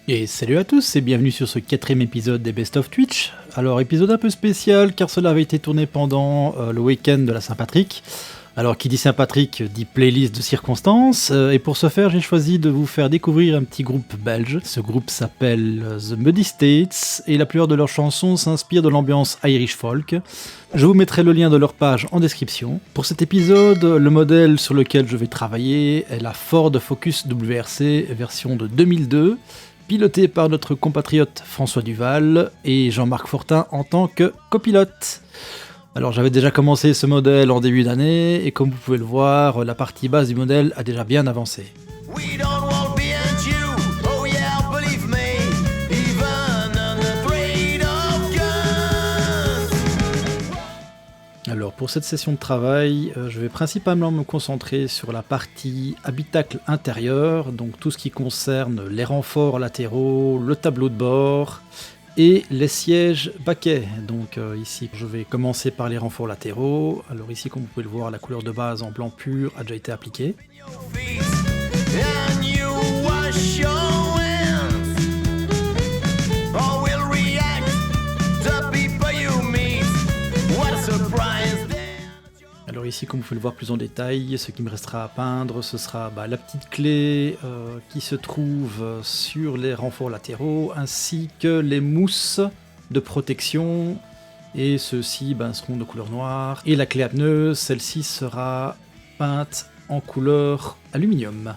Et salut à tous et bienvenue sur ce 4ème épisode des Best of Twitch. Alors épisode un peu spécial car cela avait été tourné pendant le week-end de la Saint-Patrick. Alors qui dit Saint-Patrick dit playlist de circonstances et pour ce faire j'ai choisi de vous faire découvrir un petit groupe belge. Ce groupe s'appelle The Muddy States et la plupart de leurs chansons s'inspirent de l'ambiance Irish folk. Je vous mettrai le lien de leur page en description. Pour cet épisode, le modèle sur lequel je vais travailler est la Ford Focus WRC version de 2002. Piloté par notre compatriote François Duval et Jean-Marc Fortin en tant que copilote. Alors j'avais déjà commencé ce modèle en début d'année et comme vous pouvez le voir, la partie basse du modèle a déjà bien avancé. Alors pour cette session de travail, je vais principalement me concentrer sur la partie habitacle intérieur, donc tout ce qui concerne les renforts latéraux, le tableau de bord et les sièges baquets. Donc ici je vais commencer par les renforts latéraux. Alors ici comme vous pouvez le voir, la couleur de base en blanc pur a déjà été appliquée. Alors ici, comme vous pouvez le voir plus en détail, ce qui me restera à peindre, ce sera la petite clé qui se trouve sur les renforts latéraux, ainsi que les mousses de protection, et ceux-ci seront de couleur noire. Et la clé à pneus, celle-ci sera peinte en couleur aluminium.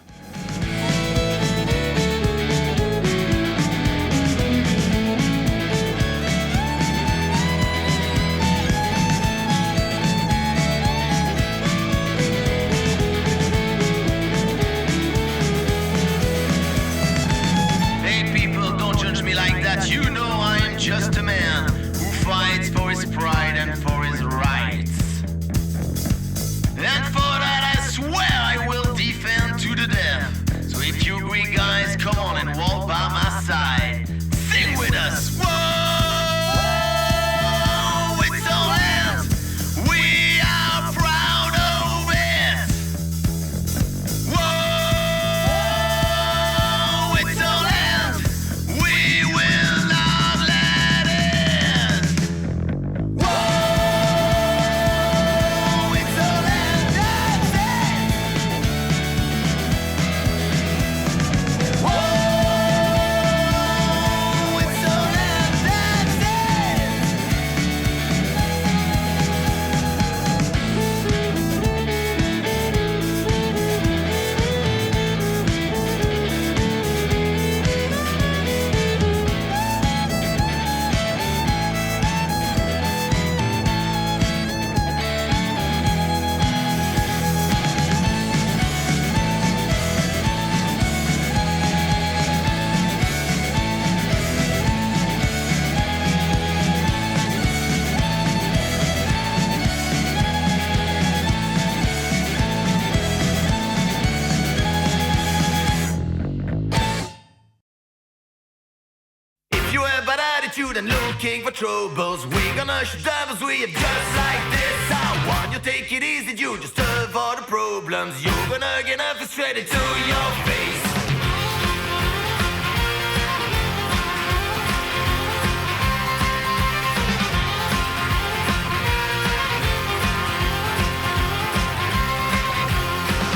And looking for troubles, we gonna shoot devils with you just like this. I want you take it easy, you just avoid the problems. You're gonna get frustrated to your face.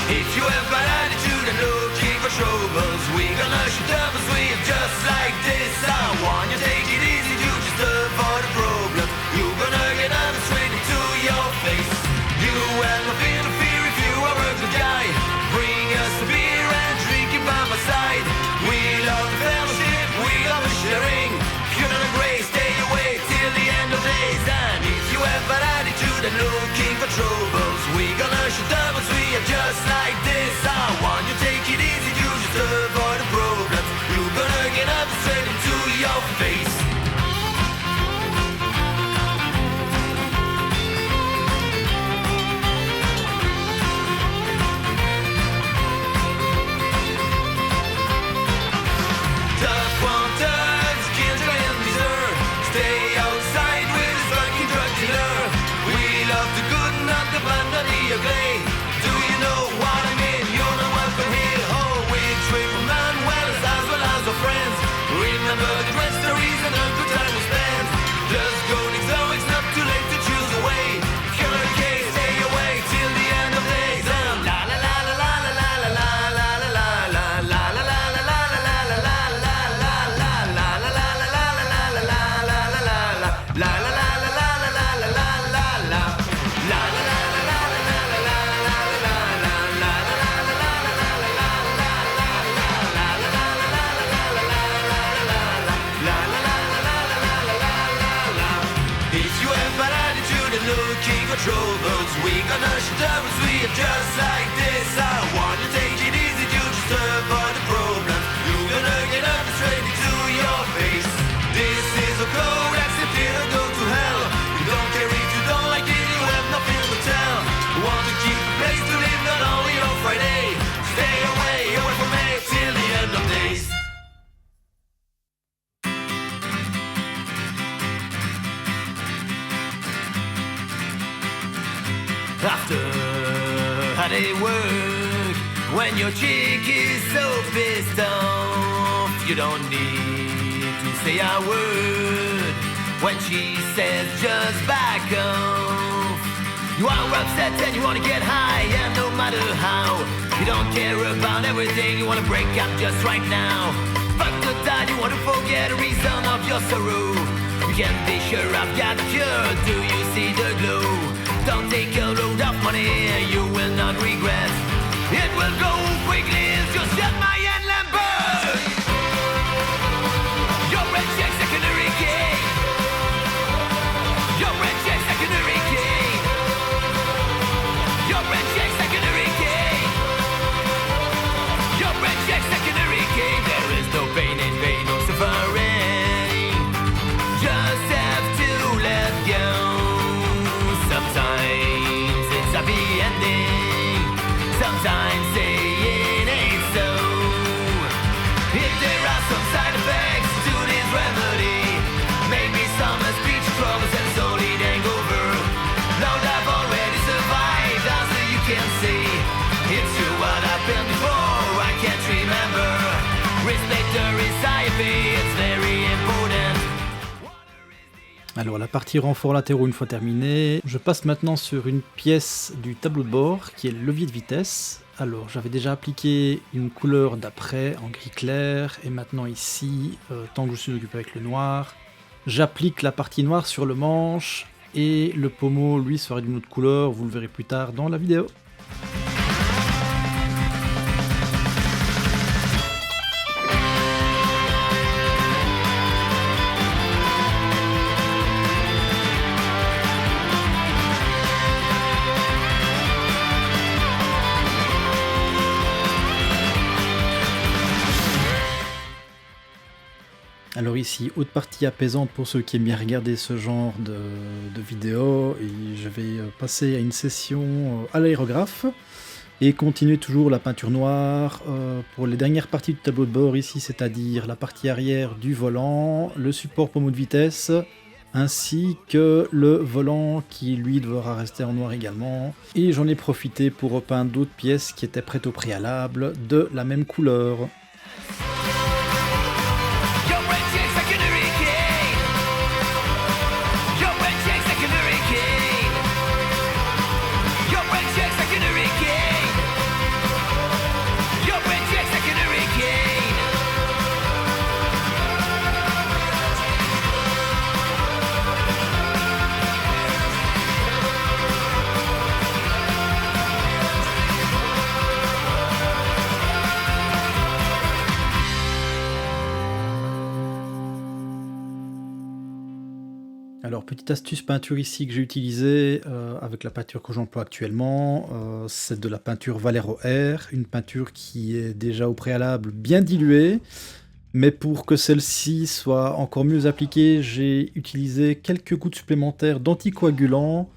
If you have bad attitude and looking for troubles, we gonna shoot devils with you just like this. I want you take it easy. For the problem, you're gonna get straight into your face. You will not feel the fear if you are a good guy. Bring us a beer and drink it by my side. We love the fellowship, we love the sharing. If you're not great, stay away till the end of days. And if you have bad attitude and looking for troubles, we gonna shoot devils, we are just like this. troubles. We gonna shut up we are just like this. I wanna take it easy, you just avoid the problem. You gonna get up and straight into your face. This is a code, accept it or go to hell. You don't care if you don't like it, you have nothing to tell. You want to keep a place to live, not only on Friday. Stay away from me till the end of days. After a day work, when your chick is so pissed off, you don't need to say a word. When she says just back off, you are upset and you wanna get high, and no matter how, you don't care about everything, you wanna break up just right now. Fuck the tide, you wanna forget the reason of your sorrow. You can be sure I've got the cure, do you see the glow? Don't take a load of money, you will not regret. It will go quickly, it's just at my end Lambert. Your red check secondary key. Your red check secondary key. Your red check secondary key. Your red check secondary key. There is no pain in vain, no suffering. Just have to let go. Sometimes it's a happy ending, sometimes saying ain't so. If there are some side effects to this remedy, maybe some speech troubles and solid hangover. Lord, I've already survived, as you can see. It's true what happened before, I can't remember. Respect the recipe, it's very important. Alors la partie renfort latéraux une fois terminée, je passe maintenant sur une pièce du tableau de bord qui est le levier de vitesse. Alors j'avais déjà appliqué une couleur d'après en gris clair et maintenant ici, tant que je suis occupé avec le noir, j'applique la partie noire sur le manche et le pommeau lui sera d'une autre couleur, vous le verrez plus tard dans la vidéo. Alors ici, haute partie apaisante pour ceux qui aiment bien regarder ce genre de vidéos, et je vais passer à une session à l'aérographe et continuer toujours la peinture noire pour les dernières parties du tableau de bord ici, c'est-à-dire la partie arrière du volant, le support pommeau de vitesse, ainsi que le volant qui lui devra rester en noir également. Et j'en ai profité pour repeindre d'autres pièces qui étaient prêtes au préalable de la même couleur. Alors, petite astuce peinture ici que j'ai utilisée avec la peinture que j'emploie actuellement, c'est de la peinture Valero R, une peinture qui est déjà au préalable bien diluée, mais pour que celle-ci soit encore mieux appliquée, j'ai utilisé quelques gouttes supplémentaires d'anticoagulant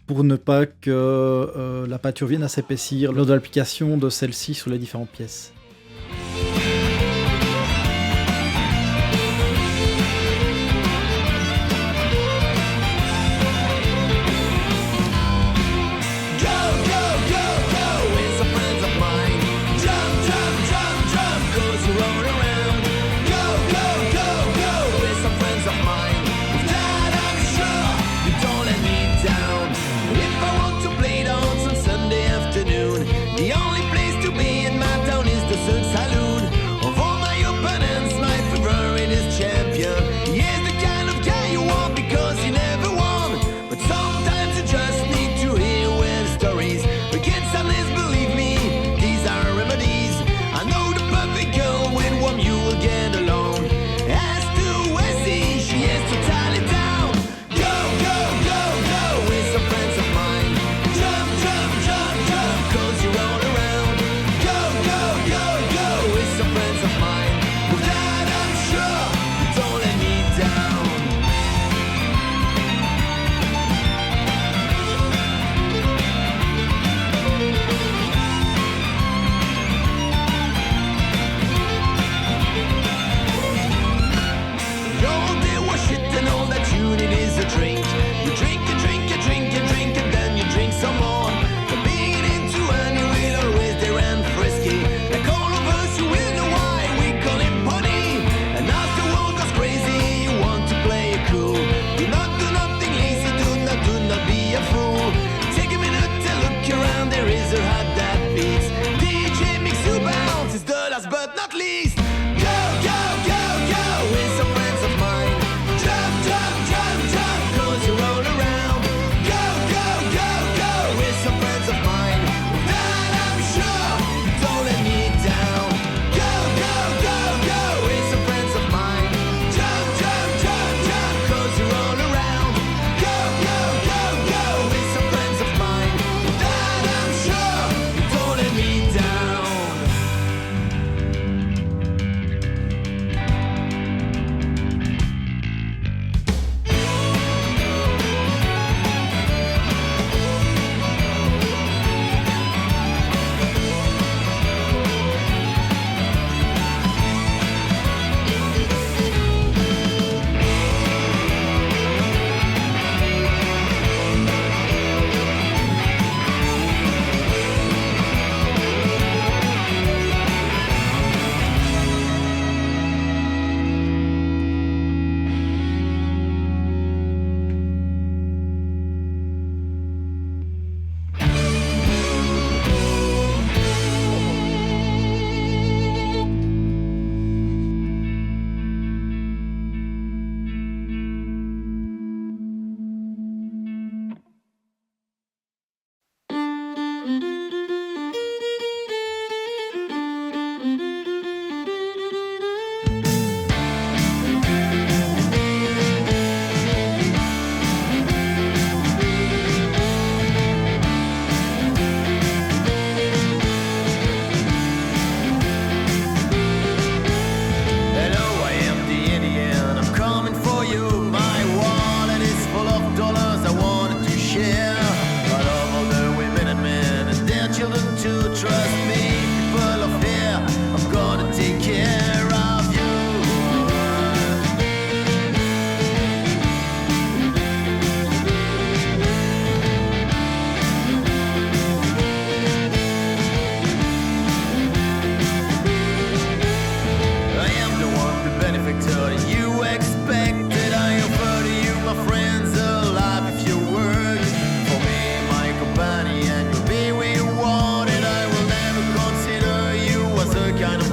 pour ne pas que la peinture vienne à s'épaissir lors de l'application de celle-ci sur les différentes pièces. The only place to be in my town is the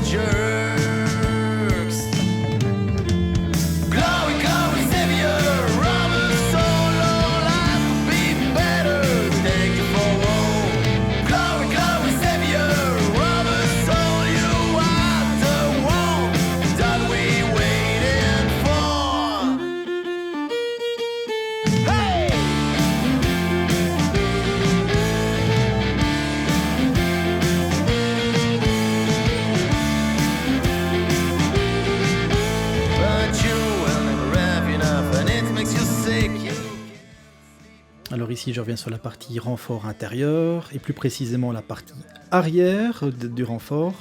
jerks. Glory, glory, savior of a soul, all life will be better. Thank you for all. Glory, glory, savior of a soul, you are the one that we waiting for. Hey! But you will never have enough and it makes you sick. Alors ici, je reviens sur la partie renfort intérieur, et plus précisément la partie arrière du renfort.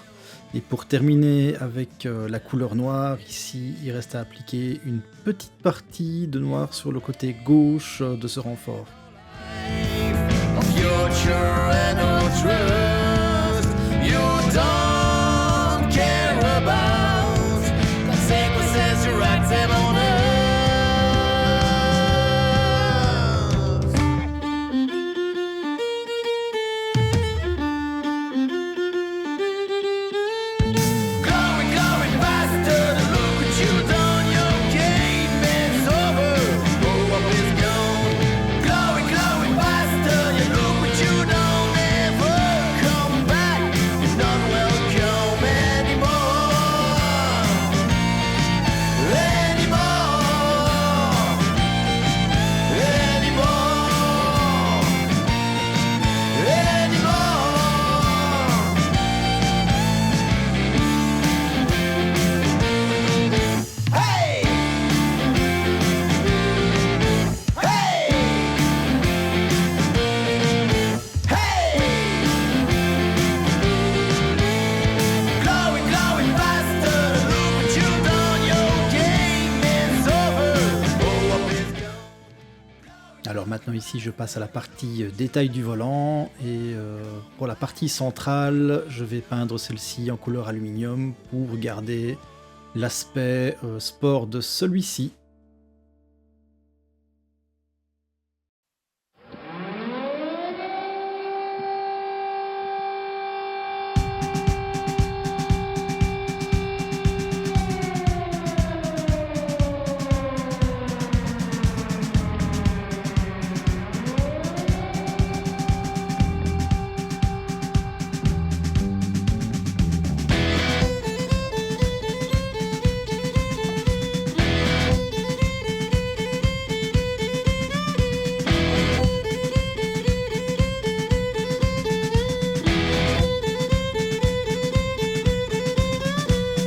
Et pour terminer avec la couleur noire, ici, il reste à appliquer une petite partie de noir sur le côté gauche de ce renfort. Future and no trust you don't care about consequences you write them on us. Glory, glory, bastard, look what you done. Your game is over. Oh, up is gone. Glory, glory, bastard, you look what you done. Never come back. You're not welcome anymore. Hey! Hey! Hey! Glory, glory, bastard, look what you done. Your game is over. Oh, up is gone. Alors maintenant ici, je passe à la partie détail du volant, et pour la partie centrale, je vais peindre celle-ci en couleur aluminium pour garder l'aspect sport de celui-ci.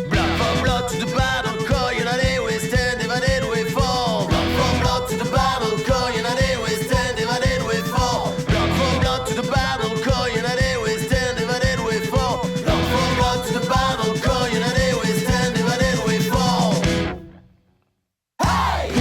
Blood for blood to the battle call, United we stand, divided we fall. Blood for blood to the battle call, United we stand, divided we fall. Blood for blood to the battle call, United we stand, divided we fall. Blood for blood to the battle call, United we stand, divided we fall. Hey!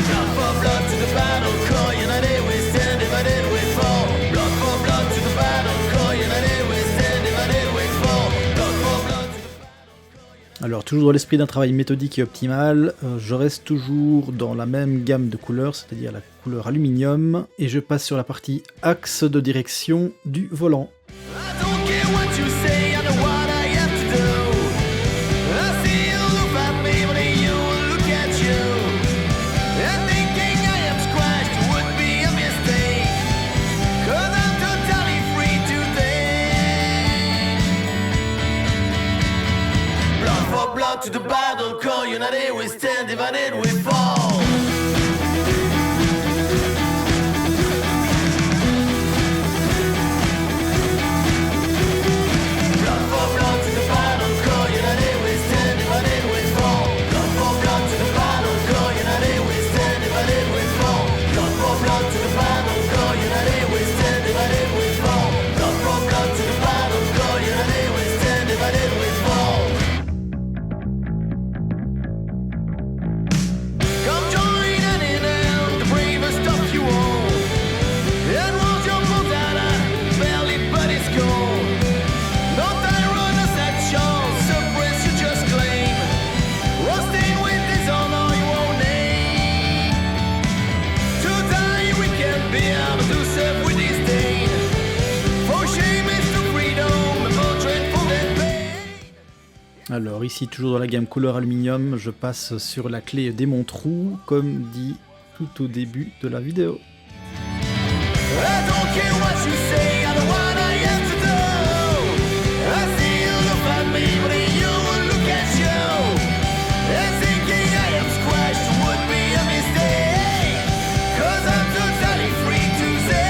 Blood for blood to the battle call, United we stand, divided we fall. Blood for blood to the battle call, United we stand, divided we fall. Blood for blood to the Alors toujours dans l'esprit d'un travail méthodique et optimal, je reste toujours dans la même gamme de couleurs, c'est-à-dire la couleur aluminium, et je passe sur la partie axe de direction du volant. I don't care what you say, I know what I have to do. I see you look at me, but you look at you. And thinking I am squashed would be a mistake. 'Cause I'm totally free today. Blood for blood to the battle call, united we stand, divided we fall. Blood for blood to the battle call, united we stand, divided we fall. Blood for blood to the battle call, united we stand, divided we fall. Blood for blood to the battle call, united we stand, divided we fall. Blood for blood to the battle call, united we stand, divided we fall. Come Alors ici, toujours dans la gamme couleur aluminium, je passe sur la clé démon trou, comme dit tout au début de la vidéo. I don't care what you say, I know what I have to do. I see you look at me, but you will look at you. And thinking I am squashed would be a mistake, 'cause I'm totally free to say.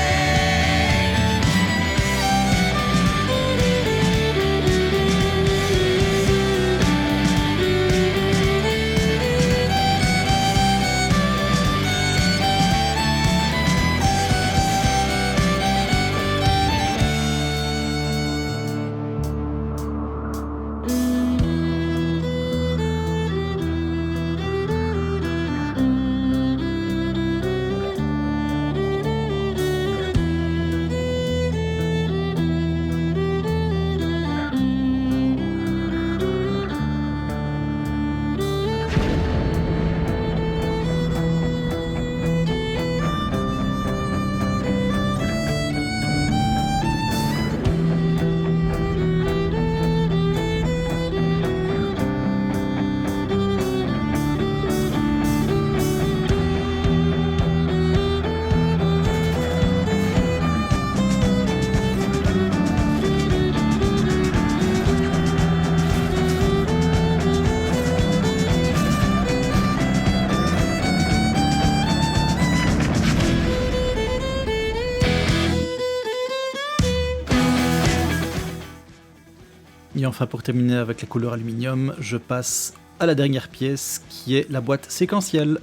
Et enfin, pour terminer avec la couleur aluminium, je passe à la dernière pièce qui est la boîte séquentielle.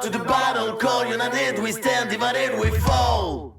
To the battle, call united, we stand, divided, we fall.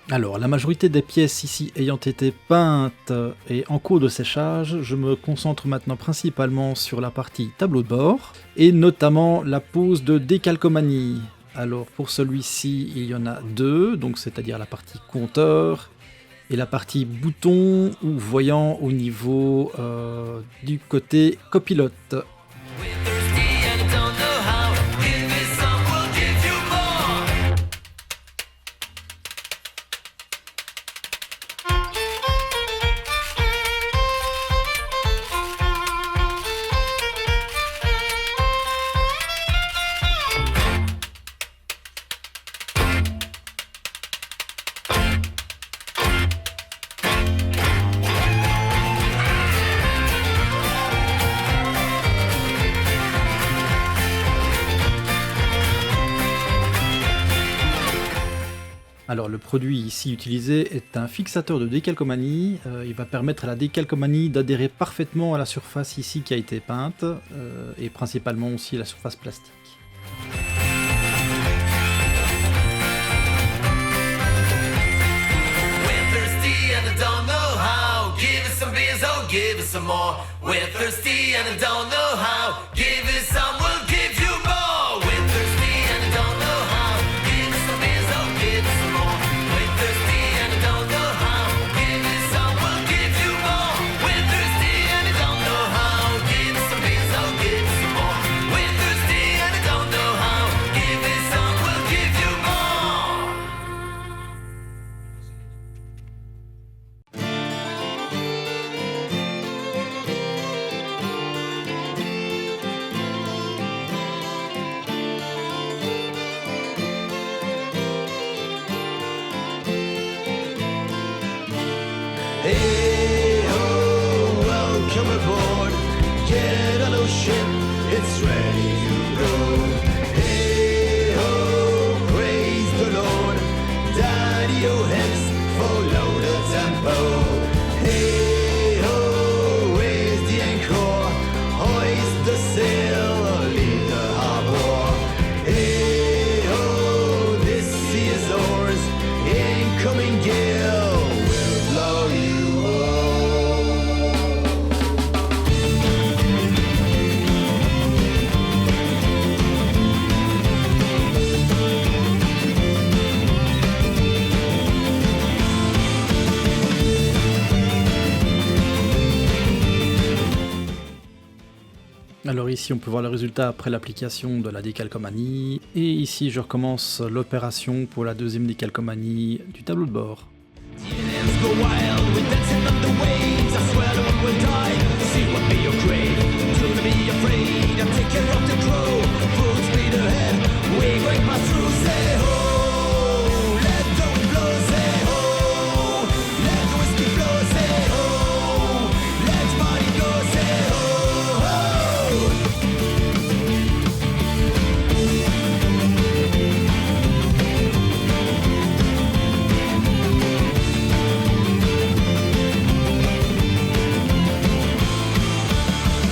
Alors, la majorité des pièces ici ayant été peintes et en cours de séchage, je me concentre maintenant principalement sur la partie tableau de bord, et notamment la pose de décalcomanie. Alors, pour celui-ci, il y en a deux, donc c'est-à-dire la partie compteur et la partie bouton ou voyant au niveau du côté copilote. Alors le produit ici utilisé est un fixateur de décalcomanie, il va permettre à la décalcomanie d'adhérer parfaitement à la surface ici qui a été peinte, et principalement aussi à la surface plastique. a little ship, it's ready to go. Hey ho, praise the Lord. Daddy-o hips, follow the tempo. Hey ho, raise the anchor, hoist the sail, leave the harbor. Hey ho, this sea is ours, incoming gale will blow you home. Alors ici on peut voir le résultat après l'application de la décalcomanie, et ici je recommence l'opération pour la deuxième décalcomanie du tableau de bord. Hands go wild, we're dancing on the waves. I swear no one will die. See what be your grave. Don't be afraid. I'm taking care of the crew. Full speed ahead. We're going past through. Say ho, let the wind blow. Say ho, let the whiskey flow. Say ho, let body go. Say ho, ho.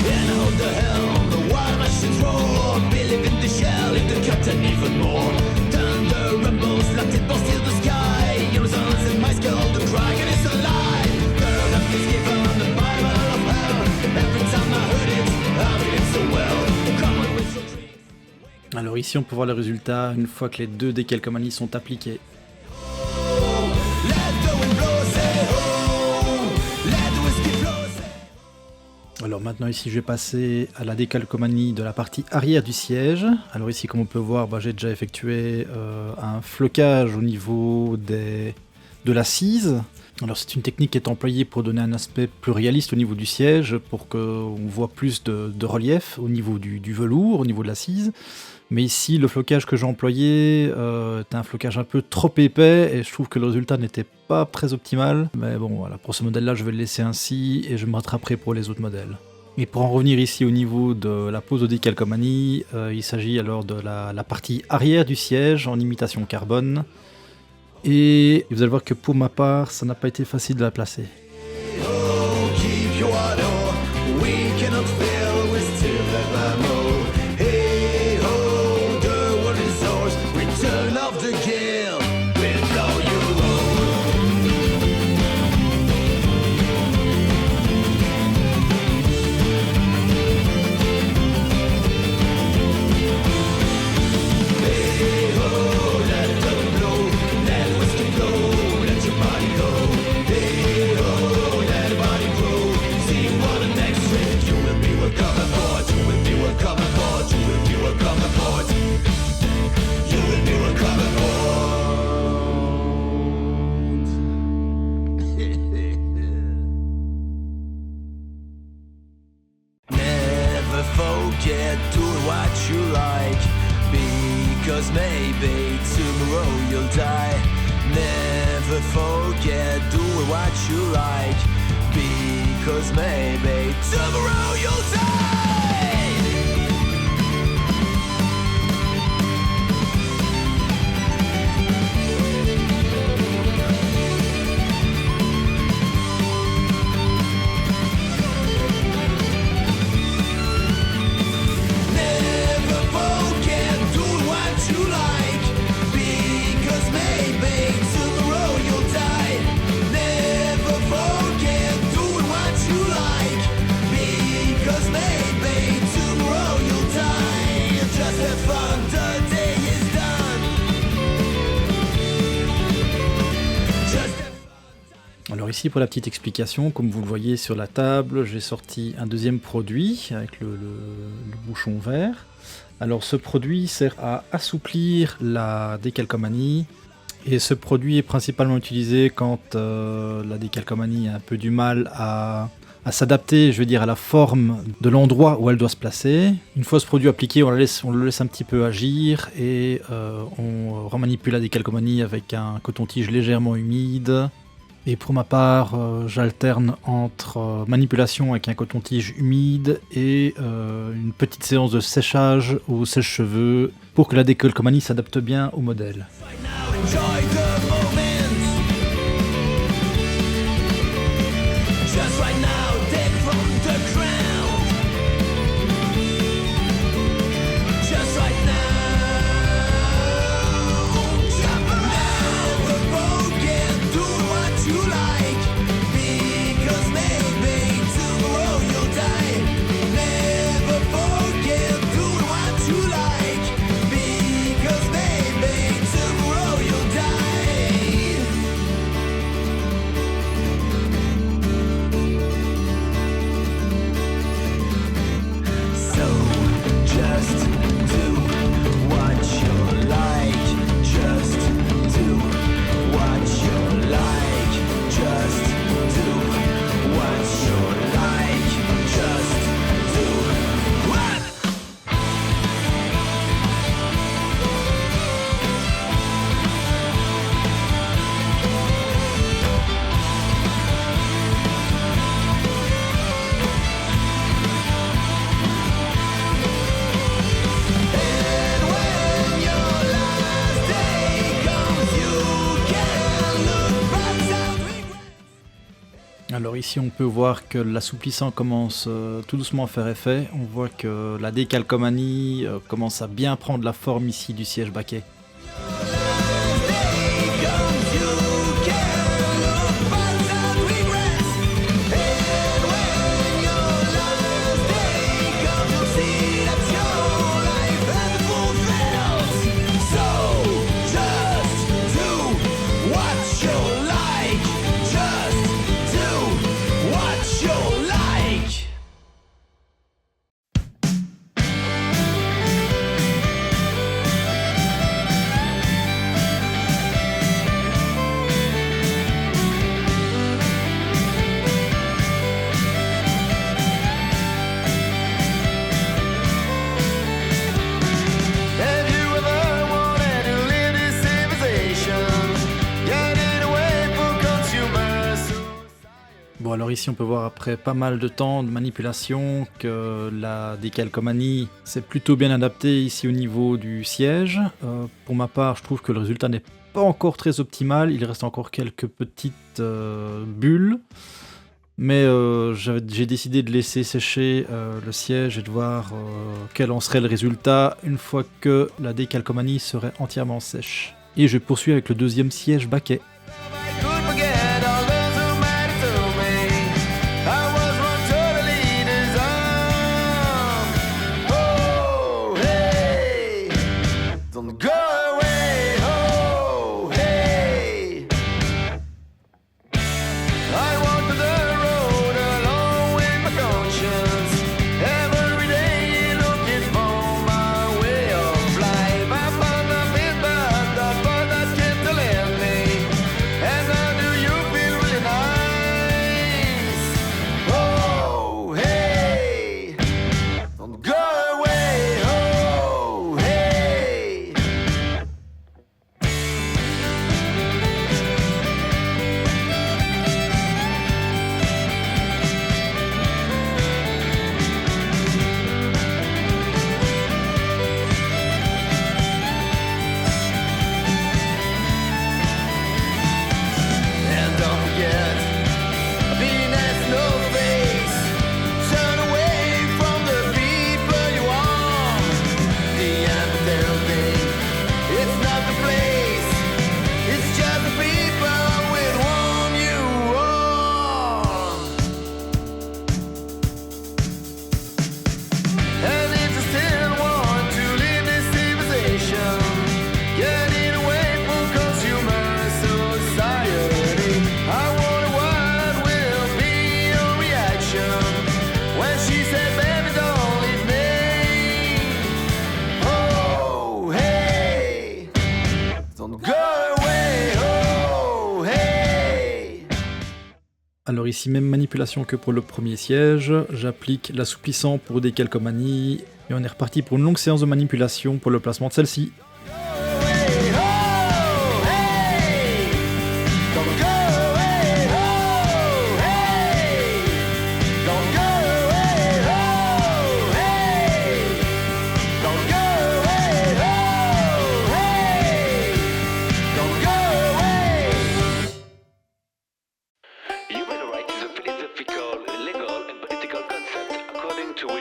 And hold the helm, the wild machines roar. Believe in the shell, in the captain even more. Thunder rumbles, lightning bolts till the sky. Your sons and my skull, the dragon is alive. Girl, up is given, the Bible of hell. Every time I heard it, I feel it so well. Come on with your dreams. Alors ici on peut voir le résultat une fois que les deux décalcomanies sont appliquées. Let the wind blow, say ho. Let the whiskey flow, say Alors maintenant ici je vais passer à la décalcomanie de la partie arrière du siège. Alors ici comme on peut voir, j'ai déjà effectué un flocage au niveau de l'assise. Alors c'est une technique qui est employée pour donner un aspect plus réaliste au niveau du siège, pour qu'on voit plus de relief au niveau du velours, au niveau de l'assise. Mais ici le flocage que j'ai employé est un flocage un peu trop épais et je trouve que le résultat n'était pas très optimal. Mais bon voilà, pour ce modèle là je vais le laisser ainsi et je me rattraperai pour les autres modèles. Et pour en revenir ici au niveau de la pose de décalcomanie, il s'agit alors de la partie arrière du siège en imitation carbone. Et vous allez voir que pour ma part, ça n'a pas été facile de la placer. ho, keep your ardor. We cannot fail, we still have ammo. Hey ho, the world is ours. Return of the gale, we'll blow you home. Hey ho, let the wind blow, let the whiskey flow, let your body go. Hey ho, let your body grow. See what the next trip you will be welcome aboard. You will be welcome aboard. You will be welcome aboard. You will be welcome aboard. Never forget doing what you like, because maybe tomorrow you'll die. Never forget doing what you like, because maybe tomorrow you'll die. Never forget doing what you like, because maybe tomorrow you'll die. Never forget doing what you like, because maybe tomorrow you'll die. Just have fun, the day is done. Just have fun. Alors ici pour la petite explication, comme vous le voyez sur la table, j'ai sorti un deuxième produit avec le bouchon vert. Alors ce produit sert à assouplir la décalcomanie, et ce produit est principalement utilisé quand la décalcomanie a un peu du mal à s'adapter, je veux dire, à la forme de l'endroit où elle doit se placer. Une fois ce produit appliqué, on le laisse un petit peu agir et on remanipule la décalcomanie avec un coton-tige légèrement humide. Et pour ma part, j'alterne entre manipulation avec un coton-tige humide et une petite séance de séchage au sèche-cheveux pour que la décalcomanie s'adapte bien au modèle. Enjoy the moment. Just right now, dead from the ground. Just right now. Jump around the boat, do what you like. Because maybe tomorrow you'll die. Never forget, do what you like. Because maybe tomorrow you'll die. So just do what you like. Just do what you like. Just do what you like. Just do what. And when your last day comes, you can look back without regret. Alors ici on peut voir que l'assouplissant commence tout doucement à faire effet. On voit que la décalcomanie commence à bien prendre la forme ici du siège baquet. Have you ever wanted to live this civilization? Getting away from consumer suicide. Bon alors ici on peut voir après pas mal de temps de manipulation que la décalcomanie s'est plutôt bien adaptée ici au niveau du siège. Pour ma part je trouve que le résultat n'est pas encore très optimal, il reste encore quelques petites bulles. Mais j'ai décidé de laisser sécher le siège et de voir quel en serait le résultat une fois que la décalcomanie serait entièrement sèche. Et je poursuis avec le deuxième siège baquet. I could forget all those who mattered to me. I was one totally disarmed. Oh, hey, don't go away. Oh, hey. I walk the road alone with my conscience. Every day looking for my way of life. I found a bit bad, but that's kept telling me. And now do you feel really nice? Oh, hey, don't go away. Oh, hey. And don't forget, Venus no face. Turn away from the people you are. The empty, it's not the place. It's just the people with whom you are. And if you still want to live this civilization, getting away from consumer society, I wonder what will be your reaction when she said, baby, don't leave me. Oh, hey, don't go away. Oh, hey. Alors ici même manipulation que pour le premier siège, j'applique l'assouplissant pour décalcomanie et on est reparti pour une longue séance de manipulation pour le placement de celle-ci. Oh, hey, don't go away.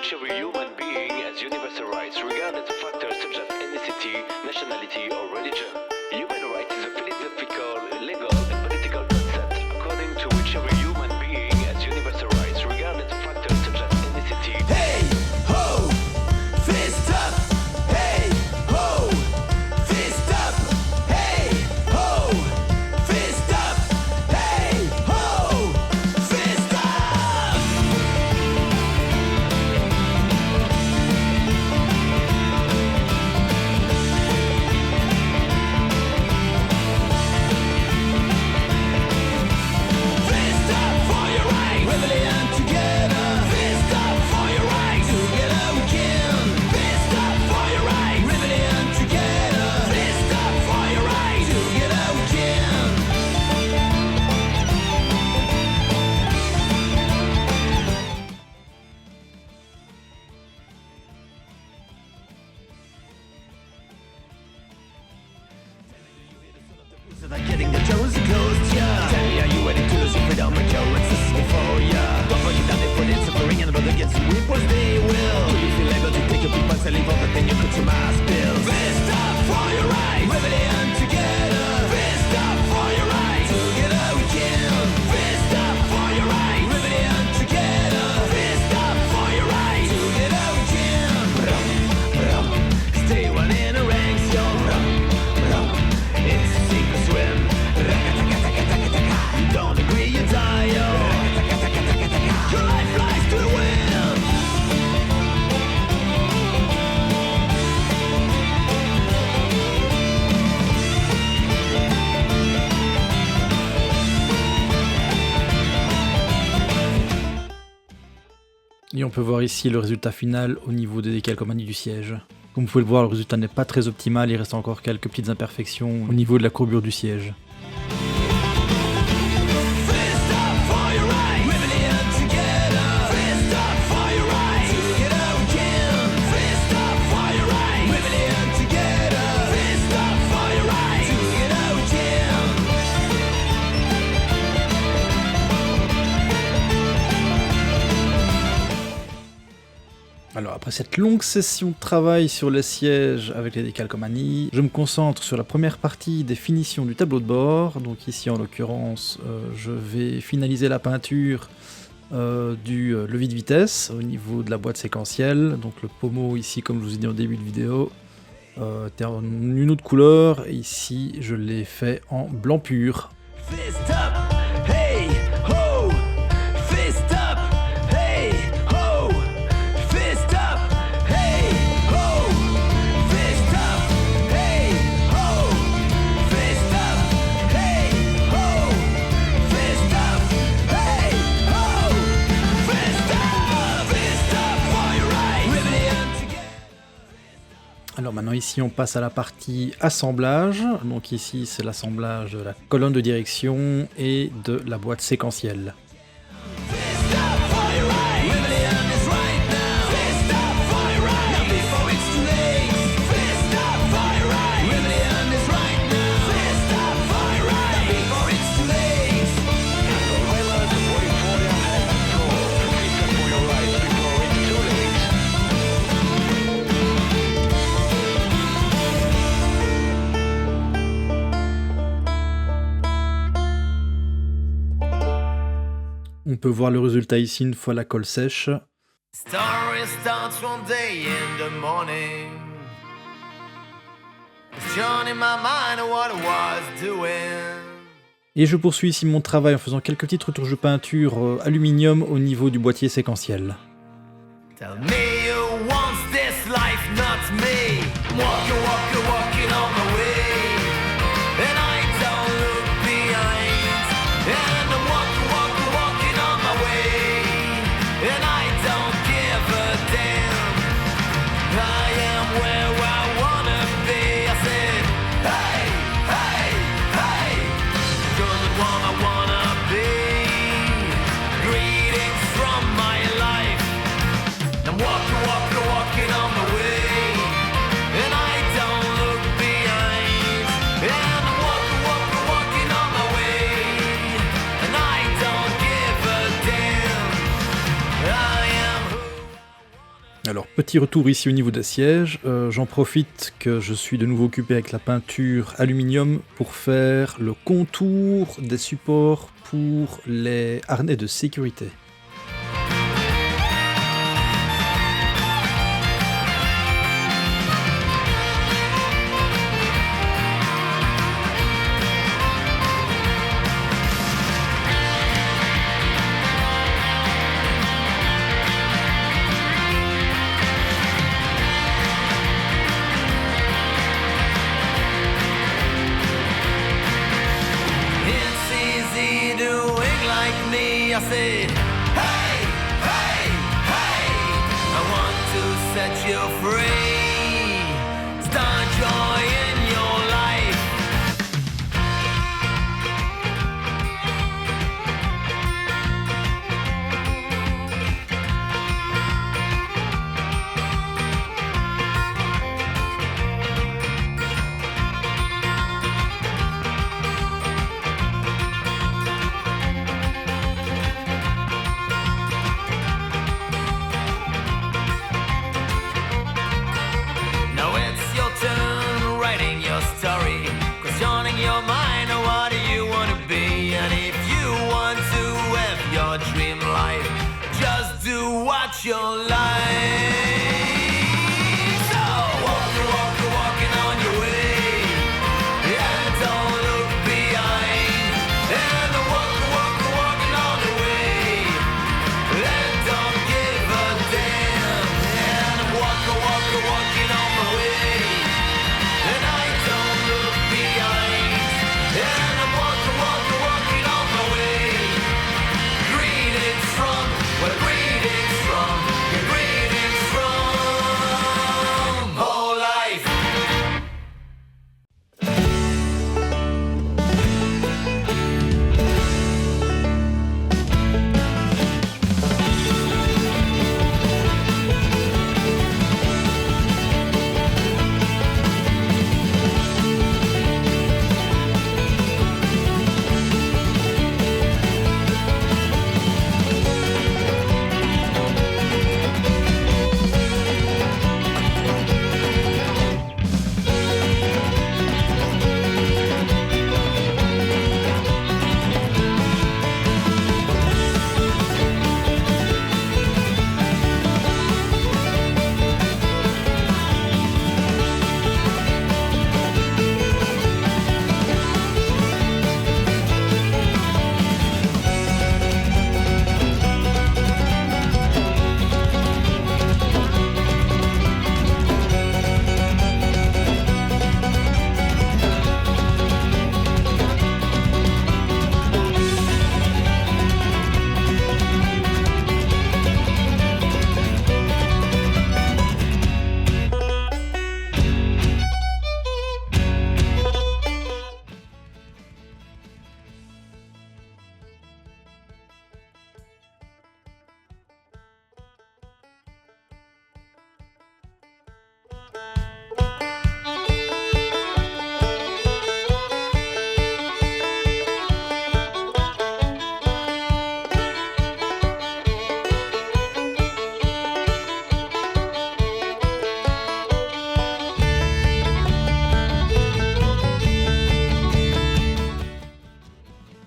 whichever human being has universal rights, regardless of factors such as ethnicity, nationality, or religion. Human rights is a philosophical, legal, and political concept according to whichever human being has universal rights, regardless of factors such as ethnicity. Hey, ho, fist up. Hey, ho, fist up. Hey, ho, fist up. Hey, ho, fist up. Fist up for your right. Rebellion together. Fist up for your right. Together we can. Fist up for your right. Rebellion together. Fist up for your right. Together we can. So they're getting the Jones closed, yeah. Tell me, are you ready to lose your freedom? And Joe, it's this before, yeah. Don't forget that they put in suffering and but against you, it was they will. Do you feel able to take your people and leave all the thing you could to mass bills? Fist up for your right. Rebellion together. Fist up for your right. Together we can. Fist up for your right. Rebellion together. Fist up for your right. Together we can. Brum, brum. Stay one in the ranks, yo. Brum, brum. It's a sink or swim. You don't agree, you die, yo. Your life flies to the wind. Et on peut voir ici le résultat final au niveau des décalcomanies du siège. Comme vous pouvez le voir, le résultat n'est pas très optimal, il reste encore quelques petites imperfections au niveau de la courbure du siège. Fist up for your right. Rebellion together. Fist up for your right. Together we can. Fist up for your right. Rebellion together. Fist up for your right. Together we can. Alors après cette longue session de travail sur les sièges avec les décalcomanies, je me concentre sur la première partie des finitions du tableau de bord. Donc ici en l'occurrence, je vais finaliser la peinture du levier de vitesse au niveau de la boîte séquentielle. Donc le pommeau ici, comme je vous ai dit au début de vidéo, était en une autre couleur. Et ici je l'ai fait en blanc pur. Fist up. Hey, ho. Fist up. Hey, ho. Fist up. Hey, ho. Fist up. Hey, ho. Fist up. Hey, ho. Fist up. Hey, ho. Fist up. Fist up for your right. Rebellion together. Alors maintenant ici on passe à la partie assemblage. Donc ici c'est l'assemblage de la colonne de direction et de la boîte séquentielle. Fist up for your right. Rebellion is right now. Fist up for your right. Now before it's too late. Fist up for your right. Rebellion is right now. Fist up for your right. Now before it's too late. On peut voir le résultat ici une fois la colle sèche. Story starts one day in the morning. It's John in my mind of what I was doing. Et je poursuis ici mon travail en faisant quelques petites retouches de peinture aluminium au niveau du boîtier séquentiel. Tell me who wants this life, not me. Walking, walking, walking on my way. And I don't look behind. And I'm walking, walking, walking on my way. And I don't give a damn. I am where I wanna be. I said, hey, hey, hey. You're the one I wanna be. Greetings from my life. I'm walking, walking, walking on my way. And I don't look behind. Alors, petit retour ici au niveau des sièges. J'en profite que je suis de nouveau occupé avec la peinture aluminium pour faire le contour des supports pour les harnais de sécurité. It's easy doing like me. I said, hey, hey, hey. I want to set you free. Start joy in your life. Now it's your turn writing your story, questioning your mind. What do you want to be? And if you want to have your dream life, just do what you like. So walking on your way, and don't look behind. And walking on the way, and don't give a damn. And I'm walking on my way, and I don't look behind. And I'm walking on my way. Greetings from, well, greetings from, yeah, greetings from whole life.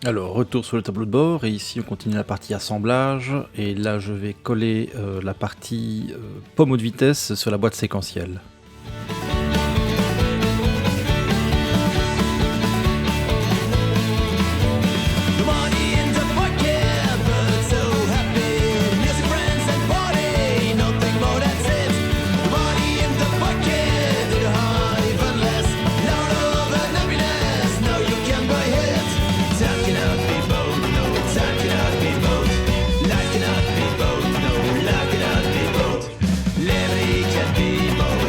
Alors, retour sur le tableau de bord, et ici on continue la partie assemblage, et là je vais coller la partie pommeau de vitesse sur la boîte séquentielle. The money in the pocket, but so happy. Music, friends, and party, nothing more than it. The money in the pocket, the heart even less. Loud of an happiness, now you can buy it. Time cannot be bought, no, time cannot be bought. Life cannot be bought, no, life cannot be bought. Liberty can be bought,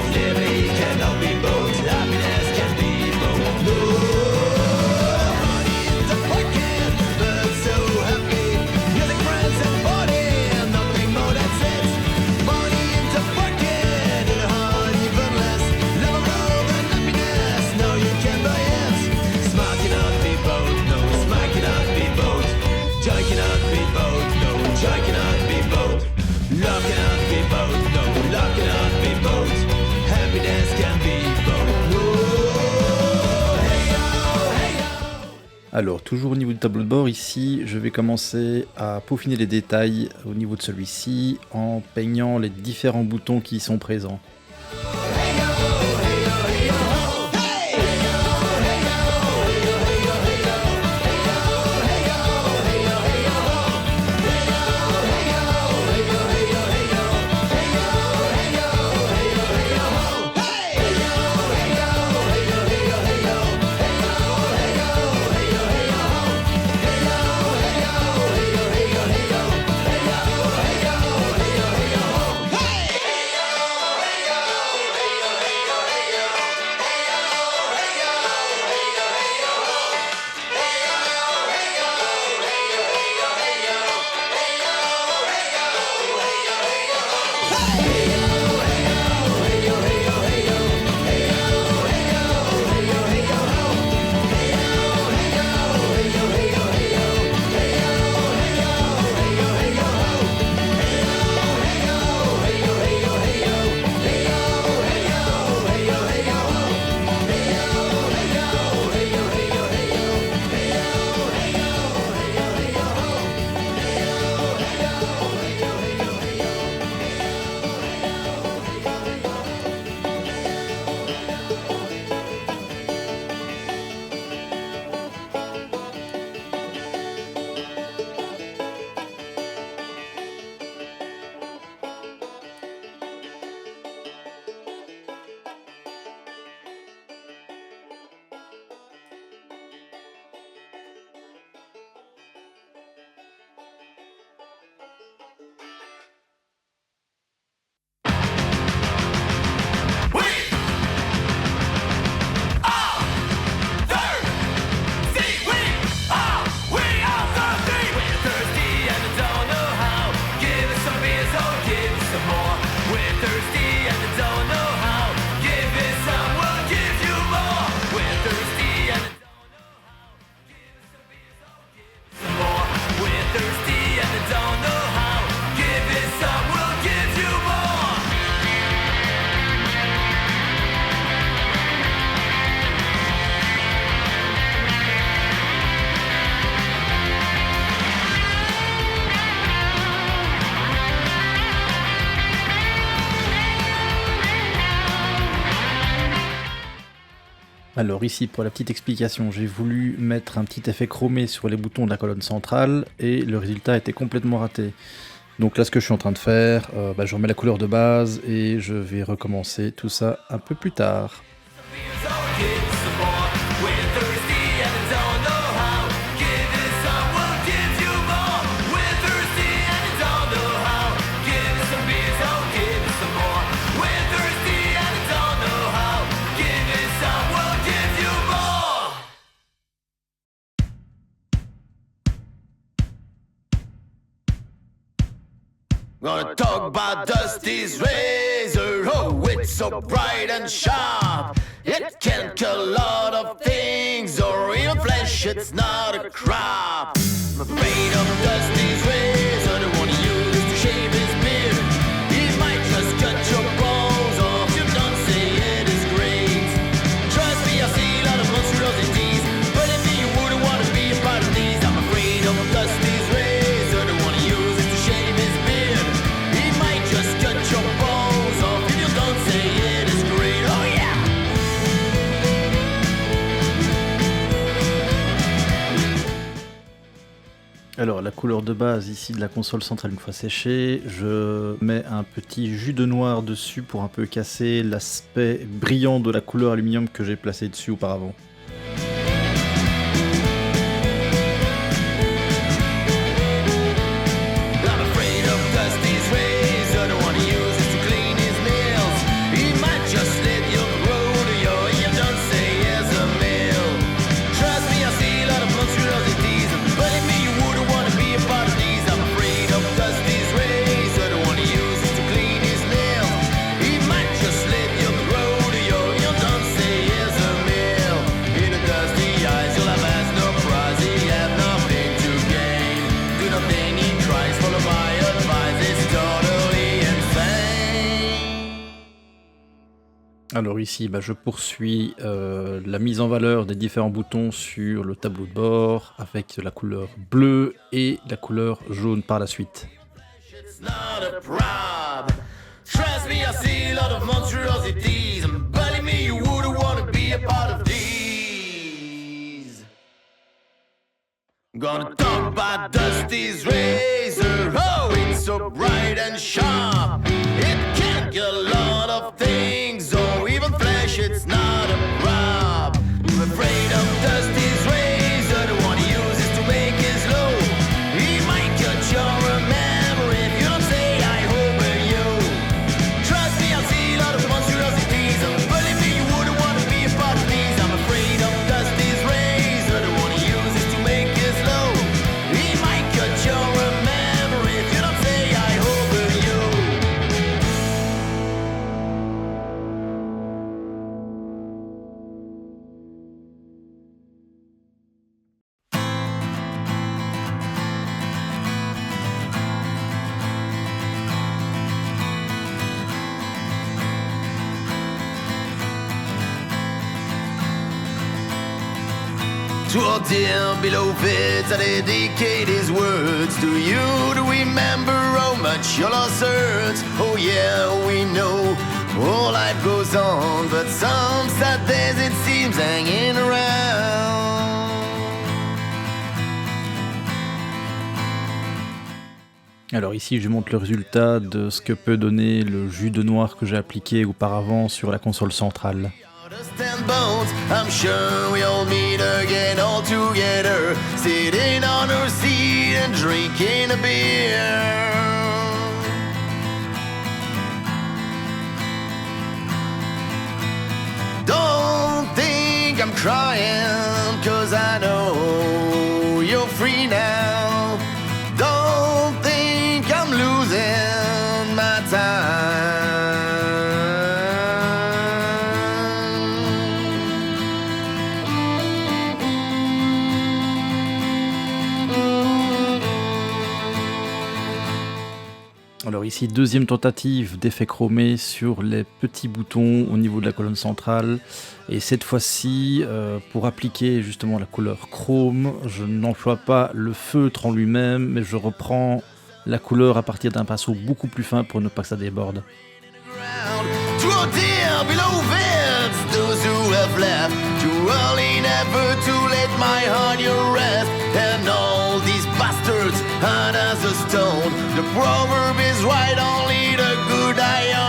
Alors, toujours au niveau du tableau de bord, ici, je vais commencer à peaufiner les détails au niveau de celui-ci en peignant les différents boutons qui y sont présents. Alors ici, pour la petite explication, j'ai voulu mettre un petit effet chromé sur les boutons de la colonne centrale et le résultat était complètement raté. Donc là, ce que je suis en train de faire, je remets la couleur de base et je vais recommencer tout ça un peu plus tard. Gonna talk about Dusty's razor. Oh, it's so bright and sharp. It can kill a lot of things, or even flesh, it's not a crop. I'm afraid of Dusty's razor. The one he used to shave his beard. He might just cut your balls off. You don't say it is great. Trust me, I see a lot of monstrosities. But if you wouldn't want to be a part of these, I'm afraid of Dusty's razor. The one he uses to shave his beard. He might just cut your balls off. If you don't say it is great. Oh yeah! Alors la couleur de base ici de la console centrale une fois séchée, je mets un petit jus de noir dessus pour un peu casser l'aspect brillant de la couleur aluminium que j'ai placé dessus auparavant. I'm afraid of Dusty's razor. The one he uses to clean his nails. He might just let you grow to your. You don't say yes a mill. Trust me, I see a lot of monstrosities. But if you wouldn't want to be a part of these, I'm afraid of Dusty's razor. The one he uses to clean his nails. He might just let you grow to your. You don't say yes a mill. Alors ici, je poursuis la mise en valeur des différents boutons sur le tableau de bord avec la couleur bleue et la couleur jaune par la suite. It's not a problem. Trust me, I see a lot of monstrosities, and believe me, you wouldn't want to be a part of these. Gonna talk about Dusty's razor. Oh, it's so bright and sharp. It can get a lot of things, or even flesh. It's not a problem. I'm afraid of Dusty's razor. The one he uses to make his load. He might cut your memory if you don't say I hope you. Trust me, I see a lot of monstrosities, and believe me, you wouldn't want to be a part of these. I'm afraid of Dusty's razor. The one he uses to make his load. He might cut your memory if you don't say I hope you. To all dear beloveds, I dedicate these words to you to remember how much your loss hurts. Oh yeah, we know all life goes on, but some sad days it seems hanging around. Alors ici, je montre le résultat de ce que peut donner le jus de noir que j'ai appliqué auparavant sur la console centrale. Dust and bones, I'm sure we all meet again all together, sitting on our seat and drinking a beer. Don't think I'm crying, 'cause I know you're free now. Don't think I'm losing my time. Alors ici, deuxième tentative d'effet chromé sur les petits boutons au niveau de la colonne centrale. Et cette fois-ci, pour appliquer justement la couleur chrome, je n'emploie pas le feutre en lui-même, mais je reprends la couleur à partir d'un pinceau beaucoup plus fin pour ne pas que ça déborde. To our dear beloveds, those who have left, too early never to let my heart your rest. And all these bastards, hard as a stone, the proverb is right, only the good I own.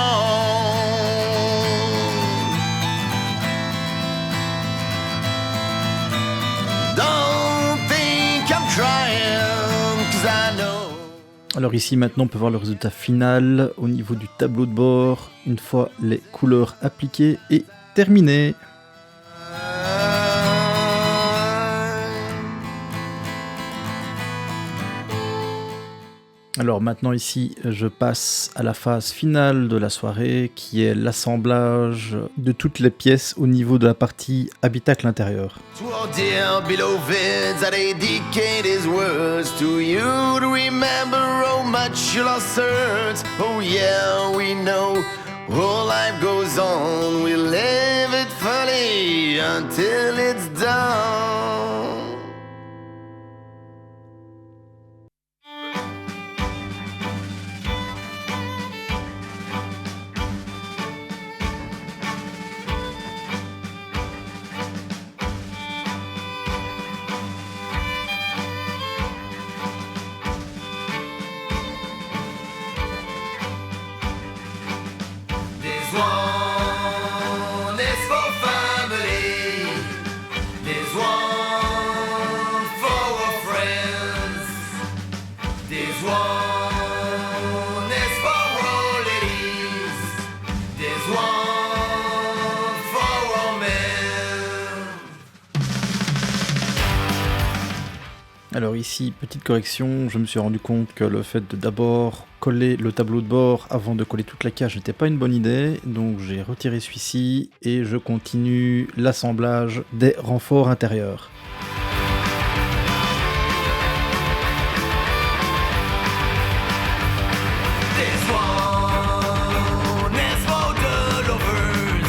Don't think I'm crying, 'cause I know. Alors ici maintenant on peut voir le résultat final au niveau du tableau de bord, une fois les couleurs appliquées et terminées. Alors maintenant ici je passe à la phase finale de la soirée qui est l'assemblage de toutes les pièces au niveau de la partie habitacle intérieur. To our dear beloveds, I dedicate his words to you to remember how much your loss hurts. Oh yeah, we know all life goes on. We live it fully until it's done. This one is for family. This one for our friends. This one is for our ladies. This one for our men. Alors ici, petite correction, je me suis rendu compte que le fait de d'abord coller le tableau de bord avant de coller toute la cage n'était pas une bonne idée, donc j'ai retiré celui-ci et je continue l'assemblage des renforts intérieurs. This one is for the lovers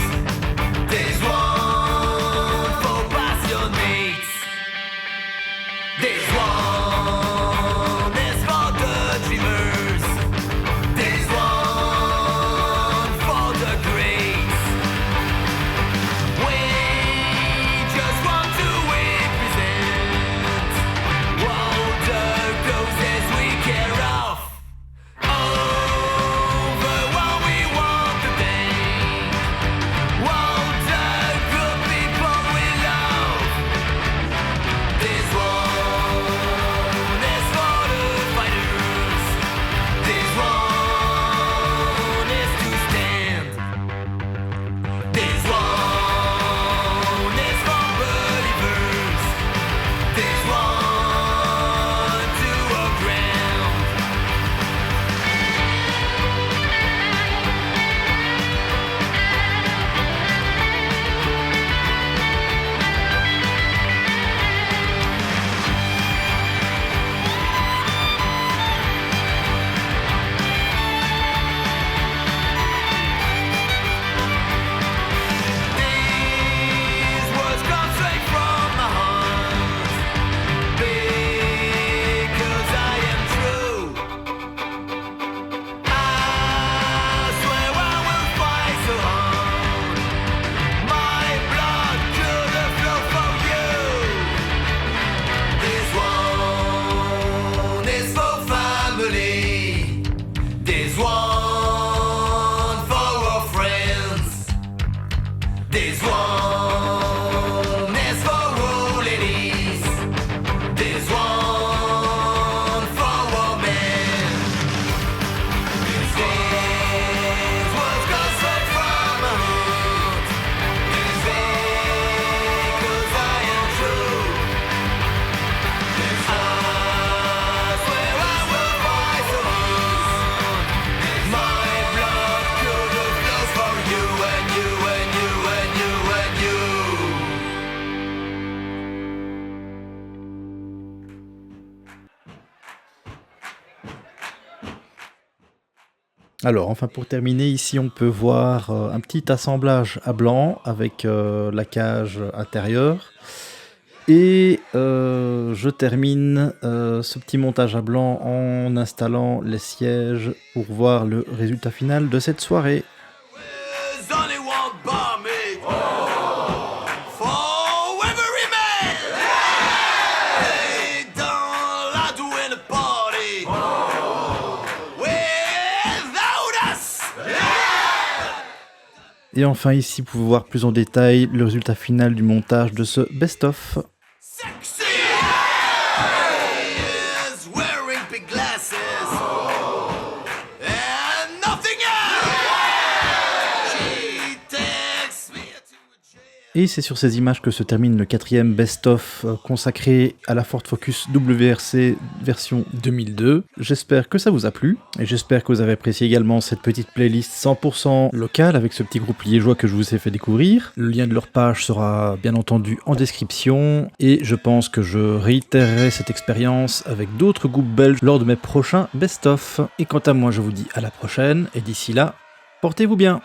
Alors, enfin, pour terminer, ici, on peut voir un petit assemblage à blanc avec la cage intérieure. Et je termine ce petit montage à blanc en installant les sièges pour voir le résultat final de cette soirée. There's only one bar made for every man. They don't like to win a party without us. Et enfin ici, vous pouvez voir plus en détail le résultat final du montage de ce best-of. Sexy is wearing big glasses and nothing else. She takes me to a jail. Et c'est sur ces images que se termine le 4e best-of consacré à la Ford Focus WRC version 2002. J'espère que ça vous a plu, et j'espère que vous avez apprécié également cette petite playlist 100% locale avec ce petit groupe liégeois que je vous ai fait découvrir. Le lien de leur page sera bien entendu en description, et je pense que je réitérerai cette expérience avec d'autres groupes belges lors de mes prochains best-of. Et quant à moi, je vous dis à la prochaine, et d'ici là, portez-vous bien.